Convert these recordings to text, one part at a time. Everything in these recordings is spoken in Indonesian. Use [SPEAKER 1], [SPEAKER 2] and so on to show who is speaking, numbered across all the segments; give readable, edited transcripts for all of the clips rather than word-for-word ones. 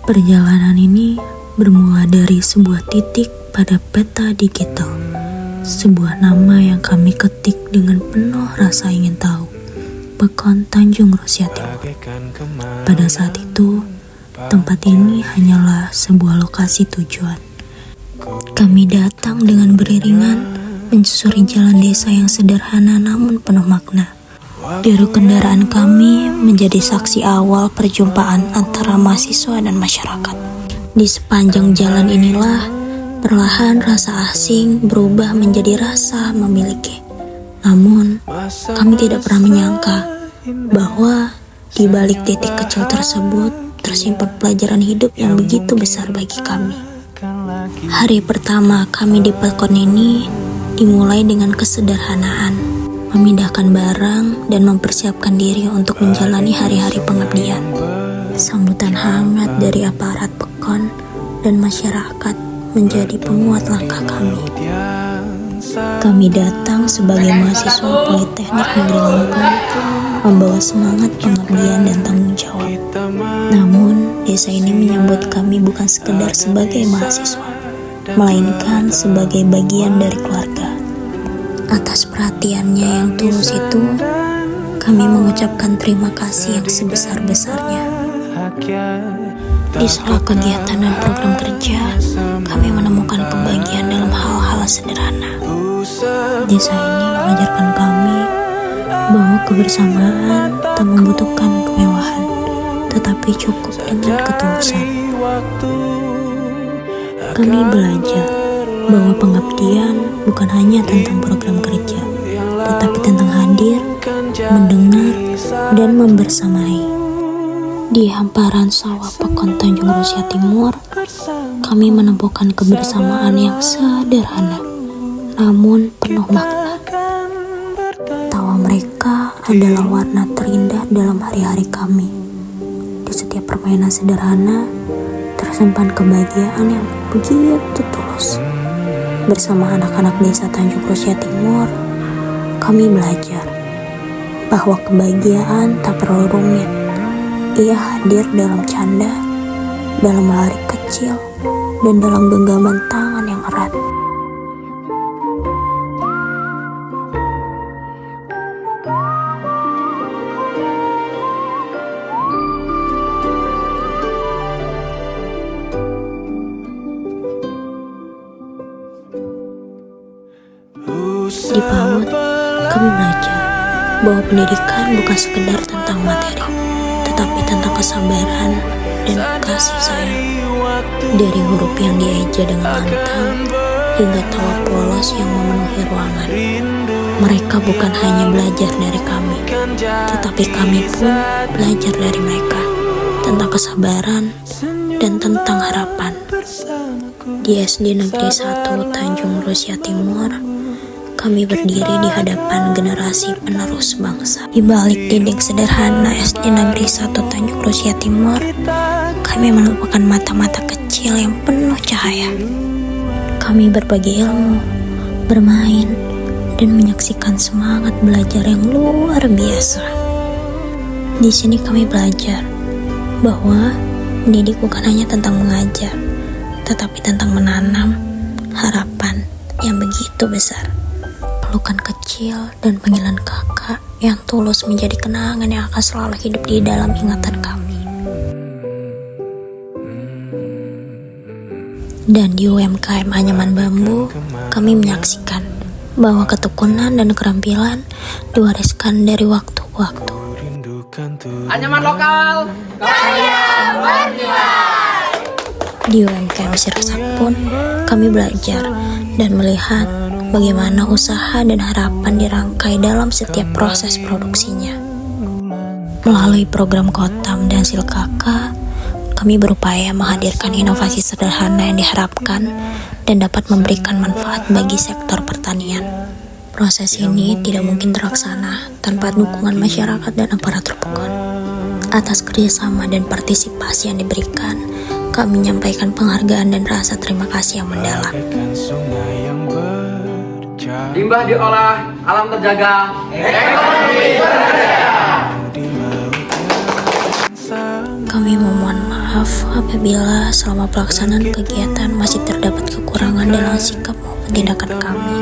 [SPEAKER 1] Perjalanan ini bermula dari sebuah titik pada peta digital, sebuah nama yang kami ketik dengan penuh rasa ingin tahu, Pekon Tanjung Rusya Timur. Pada saat itu, tempat ini hanyalah sebuah lokasi tujuan. Kami datang dengan beriringan, menyusuri jalan desa yang sederhana namun penuh makna. Deru kendaraan kami menjadi saksi awal perjumpaan antara mahasiswa dan masyarakat. Di sepanjang jalan inilah, perlahan rasa asing berubah menjadi rasa memiliki. Namun, kami tidak pernah menyangka bahwa di balik titik kecil tersebut tersimpan pelajaran hidup yang begitu besar bagi kami. Hari pertama kami di Pekon ini dimulai dengan kesederhanaan, memindahkan barang dan mempersiapkan diri untuk menjalani hari-hari pengabdian. Sambutan hangat dari aparat Pekon dan masyarakat menjadi penguat langkah kami. Kami datang sebagai mahasiswa Politeknik Negeri Lampung, membawa semangat pengabdian dan tanggung jawab. Namun, desa ini menyambut kami bukan sekedar sebagai mahasiswa, melainkan sebagai bagian dari keluarga. Atas perhatiannya yang tulus itu, kami mengucapkan terima kasih yang sebesar-besarnya. Di sela kegiatan dan program kerja, kami menemukan kebahagiaan dalam hal-hal sederhana. Desa ini mengajarkan kami bahwa kebersamaan tak membutuhkan kemewahan, tetapi cukup dengan ketulusan. Kami belajar bahwa pengabdian bukan hanya tentang program kerja, tetapi tentang hadir, mendengar, dan membersamai. Di hamparan sawah Pekon Tanjung Rusya Timur, kami menemukan kebersamaan yang sederhana, namun penuh makna. Tawa mereka adalah warna terindah dalam hari-hari kami. Di setiap permainan sederhana, tersimpan kebahagiaan yang begitu tulus. Bersama anak-anak desa Tanjung Rusya Timur, kami belajar bahwa kebahagiaan tak perlu rumit. Ia hadir dalam canda, dalam lari kecil, dan dalam genggaman tangan yang erat. Di PAUD, kami belajar bahwa pendidikan bukan sekedar tentang materi, tetapi tentang kesabaran dan kasih sayang. Dari huruf yang dieja dengan lantang hingga tawa polos yang memenuhi ruangan, mereka bukan hanya belajar dari kami, tetapi kami pun belajar dari mereka tentang kesabaran dan tentang harapan. Di SD Negeri 1 Tanjung Rusya Timur, kami berdiri di hadapan generasi penerus bangsa. Di balik dinding sederhana SD Negeri 1 Tanjung Rusya Timur, kami menemukan mata-mata kecil yang penuh cahaya. Kami berbagi ilmu, bermain, dan menyaksikan semangat belajar yang luar biasa. Di sini kami belajar bahwa mendidik bukan hanya tentang mengajar, tetapi tentang menanam harapan yang begitu besar. Pelukan kecil dan panggilan kakak yang tulus menjadi kenangan yang akan selalu hidup di dalam ingatan kami. Dan di UMKM Anyaman Bambu, kami menyaksikan bahwa ketekunan dan keterampilan diwariskan dari waktu ke waktu.
[SPEAKER 2] Anyaman lokal, karya bernilai.
[SPEAKER 1] Di UMKM Sirsak pun, kami belajar dan melihat bagaimana usaha dan harapan dirangkai dalam setiap proses produksinya. Melalui program Kotam dan Silkaka, kami berupaya menghadirkan inovasi sederhana yang diharapkan dan dapat memberikan manfaat bagi sektor pertanian. Proses ini tidak mungkin terlaksana tanpa dukungan masyarakat dan aparatur Pekon. Atas kerjasama dan partisipasi yang diberikan, kami menyampaikan penghargaan dan rasa terima kasih yang mendalam.
[SPEAKER 2] Limbah diolah, alam terjaga, ekonomi berjaya.
[SPEAKER 1] Kami memohon maaf maaf apabila selama pelaksanaan kegiatan masih terdapat kekurangan dalam sikap maupun tindakan kami.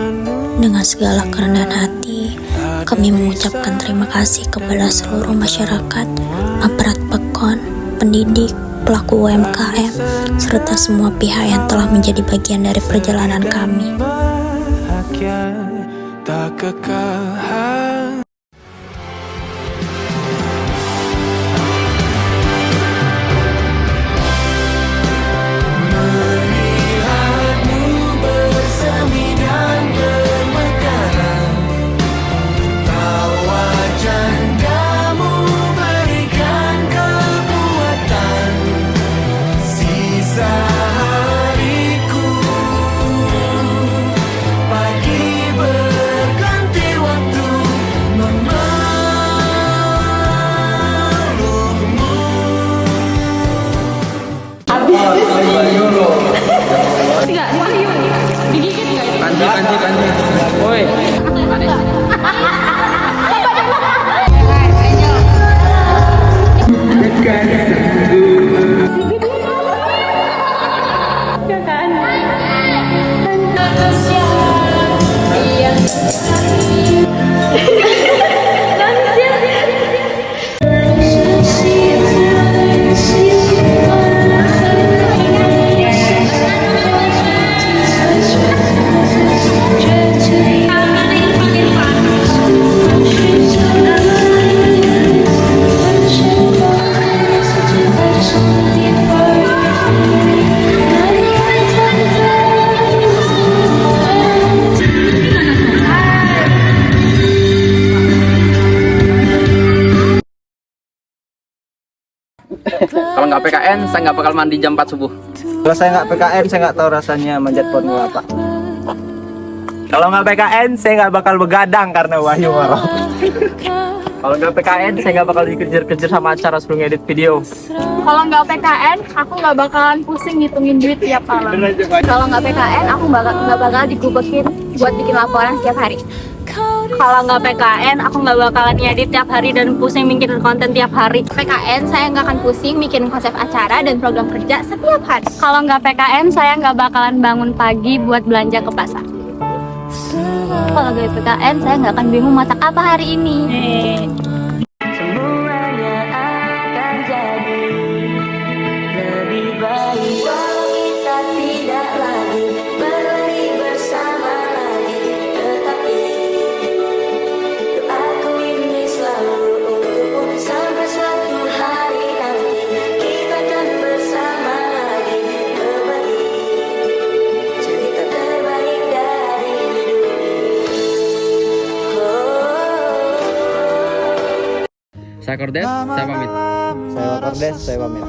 [SPEAKER 1] Dengan segala kerendahan hati, kami mengucapkan terima kasih kepada seluruh masyarakat, aparat PEKON, pendidik, pelaku UMKM, serta semua pihak yang telah menjadi bagian dari perjalanan kami.
[SPEAKER 3] Tak kekal.
[SPEAKER 2] Panji. Woi. Kalau nggak PKN, saya nggak bakal mandi jam 4 subuh.
[SPEAKER 4] Kalau saya nggak PKN, saya nggak tahu rasanya manjat pohon kelapa. Kalau nggak PKN, saya nggak bakal begadang karena Wahyu marah.
[SPEAKER 2] Kalau nggak PKN, saya nggak bakal dikejar-kejar sama acara suruh ngedit video.
[SPEAKER 5] Kalau nggak PKN, aku nggak bakalan pusing ngitungin duit tiap malam. Kalau nggak PKN, aku nggak bakal digubekin buat bikin laporan setiap hari. Kalau nggak PKN, aku nggak bakalan ngedit tiap hari dan pusing bikin konten tiap hari. PKN, saya nggak akan pusing bikin konsep acara dan program kerja setiap hari. Kalau nggak PKN, saya nggak bakalan bangun pagi buat belanja ke pasar. Kalau nggak PKN, saya nggak akan bingung masak apa hari ini.
[SPEAKER 6] Semuanya akan jadi lebih baik walau kita tidak lagi berlari bersama lagi, tetapi doaku ini selalu untukmu sampai suatu hari nanti kita akan bersama lagi berbagi cerita terbaik dari hidup ini.
[SPEAKER 2] Saya Kordes, saya pamit.
[SPEAKER 4] Saya Kordes, saya pamit.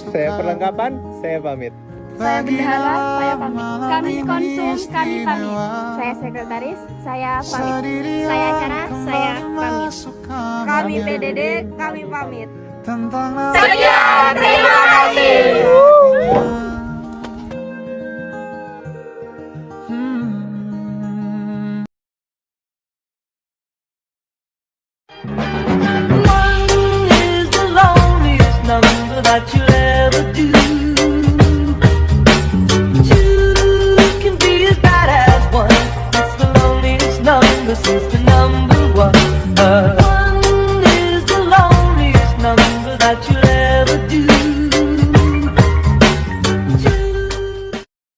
[SPEAKER 4] Saya perlengkapan, saya pamit.
[SPEAKER 5] Saya bendahara, saya pamit. Kami konsum, kami pamit. Saya sekretaris, saya pamit. Saya acara, saya pamit. Kami PDD, kami pamit.
[SPEAKER 3] Tentang
[SPEAKER 5] Sekian, terima kasih.